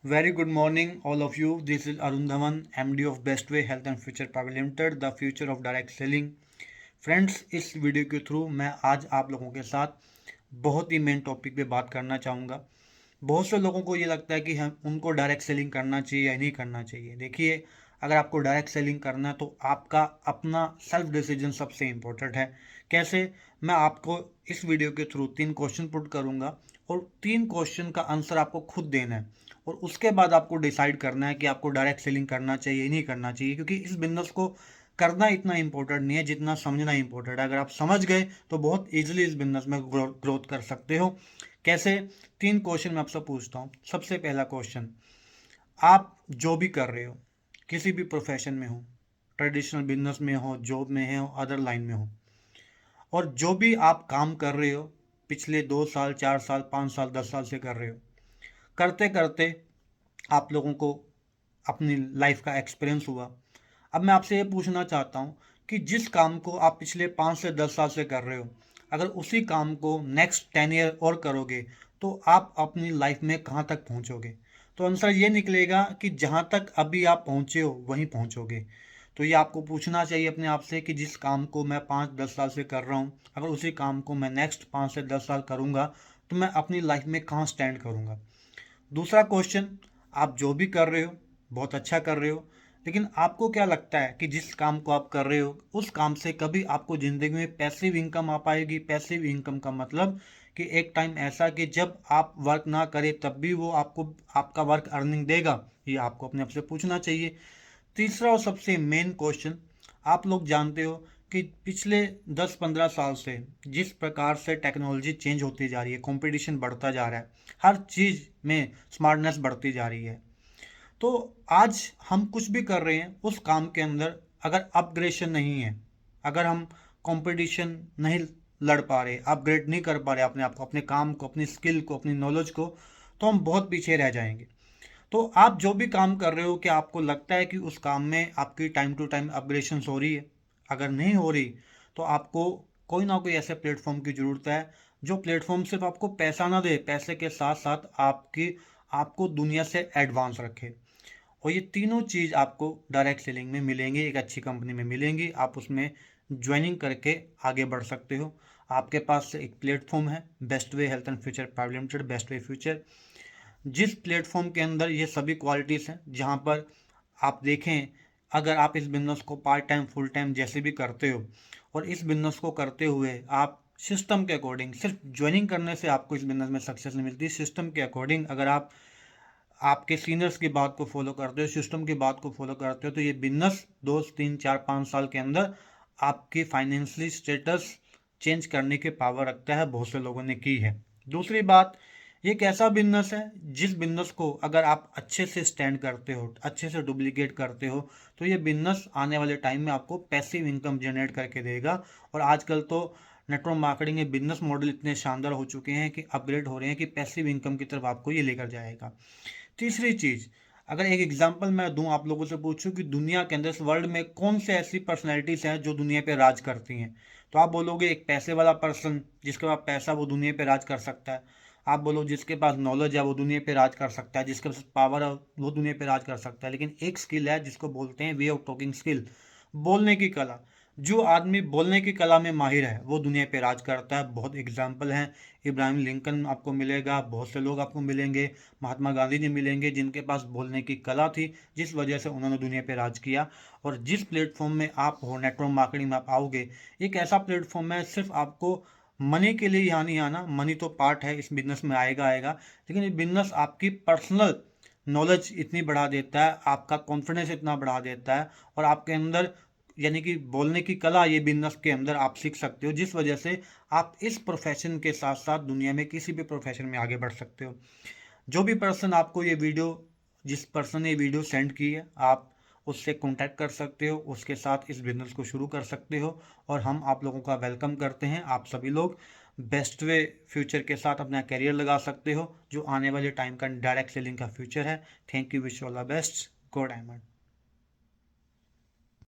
Very good morning, all of you. This is Arun Dhawan, MD of Bestway Health and Future Private Limited, the future of direct selling. Friends, इस video के through मैं आज आप लोगों के साथ बहुत ही मेन टॉपिक पे बात करना चाहूँगा। बहुत से लोगों को ये लगता है कि हम उनको डायरेक्ट सेलिंग करना चाहिए या नहीं करना चाहिए। देखिए, अगर आपको डायरेक्ट सेलिंग करना है तो आपका अपना सेल्फ डिसीजन सबसे इम्पोर्टेंट है। कैसे? मैं आपको इस वीडियो के थ्रू 3 क्वेश्चन पुट करूँगा और 3 क्वेश्चन का आंसर आपको खुद देना है और उसके बाद आपको डिसाइड करना है कि आपको डायरेक्ट सेलिंग करना चाहिए नहीं करना चाहिए, क्योंकि इस बिजनेस को करना इतना इंपॉर्टेंट नहीं है जितना समझना इंपॉर्टेंट है। अगर आप समझ गए तो बहुत इजीली इस बिजनेस में ग्रोथ कर सकते हो। कैसे? 3 क्वेश्चन मैं आपसे पूछता हूँ। सबसे पहला क्वेश्चन, आप जो भी कर रहे हो, किसी भी प्रोफेशन में हो, ट्रेडिशनल बिजनेस में हो, जॉब में हो, अदर लाइन में हो, और जो भी आप काम कर रहे हो पिछले 2 साल, 4 साल, 5 साल, 10 साल से कर रहे हो, करते करते आप लोगों को अपनी लाइफ का एक्सपीरियंस हुआ। अब मैं आपसे ये पूछना चाहता हूँ कि जिस काम को आप पिछले 5 से 10 साल से कर रहे हो, अगर उसी काम को नेक्स्ट 10 ईयर और करोगे तो आप अपनी लाइफ में कहाँ तक पहुँचोगे? तो आंसर ये निकलेगा कि जहाँ तक अभी आप पहुँचे हो वहीं पहुँचोगे। तो ये आपको पूछना चाहिए अपने आप से कि जिस काम को मैं 5-10 साल से कर रहा हूँ, अगर उसी काम को मैं नेक्स्ट 5 से 10 साल करूँगा तो मैं अपनी लाइफ में कहाँ स्टैंड करूँगा। दूसरा क्वेश्चन, आप जो भी कर रहे हो बहुत अच्छा कर रहे हो, लेकिन आपको क्या लगता है कि जिस काम को आप कर रहे हो उस काम से कभी आपको ज़िंदगी में पैसिव इनकम आ पाएगी? पैसिव इनकम का मतलब कि एक टाइम ऐसा कि जब आप वर्क ना करें तब भी वो आपको आपका वर्क अर्निंग देगा। ये आपको अपने आप से पूछना चाहिए। तीसरा और सबसे मेन क्वेश्चन, आप लोग जानते हो कि पिछले 10-15 साल से जिस प्रकार से टेक्नोलॉजी चेंज होती जा रही है, कंपटीशन बढ़ता जा रहा है, हर चीज़ में स्मार्टनेस बढ़ती जा रही है। तो आज हम कुछ भी कर रहे हैं उस काम के अंदर अगर अपग्रेडेशन नहीं है, अगर हम कंपटीशन नहीं लड़ पा रहे, अपग्रेड नहीं कर पा रहे अपने आप को, अपने काम को, अपनी स्किल को, अपनी नॉलेज को, तो हम बहुत पीछे रह जाएंगे। तो आप जो भी काम कर रहे हो, क्या आपको लगता है कि उस काम में आपकी टाइम टू टाइम अपग्रेडेशन हो रही है? अगर नहीं हो रही तो आपको कोई ना कोई ऐसे प्लेटफॉर्म की ज़रूरत है जो प्लेटफॉर्म सिर्फ आपको पैसा ना दे, पैसे के साथ साथ आपको दुनिया से एडवांस रखे। और ये तीनों चीज़ आपको डायरेक्ट सेलिंग में मिलेंगी, एक अच्छी कंपनी में मिलेंगी। आप उसमें ज्वाइनिंग करके आगे बढ़ सकते हो। आपके पास एक प्लेटफॉर्म है, best way health and future private limited, best way future, जिस प्लेटफॉर्म के अंदर ये सभी क्वालिटीज़ हैं, जहाँ पर आप देखें, अगर आप इस बिजनेस को पार्ट टाइम फुल टाइम जैसे भी करते हो और इस बिजनेस को करते हुए आप सिस्टम के अकॉर्डिंग, सिर्फ ज्वाइनिंग करने से आपको इस बिजनेस में सक्सेस नहीं मिलती, सिस्टम के अकॉर्डिंग अगर आप आपके सीनियर्स की बात को फॉलो करते हो, सिस्टम की बात को फॉलो करते हो, तो ये बिजनेस 2 3 4 5 साल के अंदर आपकी फाइनेंशियली स्टेटस चेंज करने की पावर रखता है। बहुत से लोगों ने की है। दूसरी बात, ये एक ऐसा बिजनेस है जिस बिजनेस को अगर आप अच्छे से स्टैंड करते हो, अच्छे से डुप्लीकेट करते हो, तो ये बिजनेस आने वाले टाइम में आपको पैसिव इनकम जनरेट करके देगा। और आजकल तो नेटवर्क मार्केटिंग के बिजनेस मॉडल इतने शानदार हो चुके हैं कि अपग्रेड हो रहे हैं कि पैसिव इनकम की तरफ आपको ये लेकर जाएगा। तीसरी चीज़, अगर एक एग्जांपल मैं दूं, आप लोगों से पूछूं कि दुनिया के अंदर, इस वर्ल्ड में कौन से ऐसी पर्सनैलिटीज़ हैं जो दुनिया पे राज करती हैं, तो आप बोलोगे एक पैसे वाला पर्सन, जिसके पास पैसा वो दुनिया पे राज कर सकता है। आप बोलो जिसके पास नॉलेज है वो दुनिया पे राज कर सकता है, जिसके पास पावर है वो दुनिया पे राज कर सकता है। लेकिन एक स्किल है जिसको बोलते हैं वे ऑफ टॉकिंग स्किल, बोलने की कला। जो आदमी बोलने की कला में माहिर है वो दुनिया पे राज करता है। बहुत एग्जाम्पल हैं, इब्राहिम लिंकन आपको मिलेगा, बहुत से लोग आपको मिलेंगे, महात्मा गांधी जी मिलेंगे, जिनके पास बोलने की कला थी, जिस वजह से उन्होंने दुनिया पे राज किया। और जिस प्लेटफॉर्म में आप हो, नेटवर्क मार्केटिंग में आप आओगे, एक ऐसा प्लेटफॉर्म है, सिर्फ आपको मनी के लिए यहाँ नहीं आना, मनी तो पार्ट है, इस बिजनेस में आएगा आएगा, लेकिन ये बिजनेस आपकी पर्सनल नॉलेज इतनी बढ़ा देता है, आपका कॉन्फिडेंस इतना बढ़ा देता है, और आपके अंदर यानी कि बोलने की कला ये बिजनेस के अंदर आप सीख सकते हो, जिस वजह से आप इस प्रोफेशन के साथ साथ दुनिया में किसी भी प्रोफेशन में आगे बढ़ सकते हो। जो भी पर्सन आपको ये वीडियो, जिस पर्सन ने ये वीडियो सेंड की है, आप उससे कांटेक्ट कर सकते हो, उसके साथ इस बिजनेस को शुरू कर सकते हो। और हम आप लोगों का वेलकम करते हैं। आप सभी लोग बेस्ट वे फ्यूचर के साथ अपना करियर लगा सकते हो, जो आने वाले टाइम का डायरेक्ट सेलिंग का फ्यूचर है। Thank you, wish all the best, go diamond.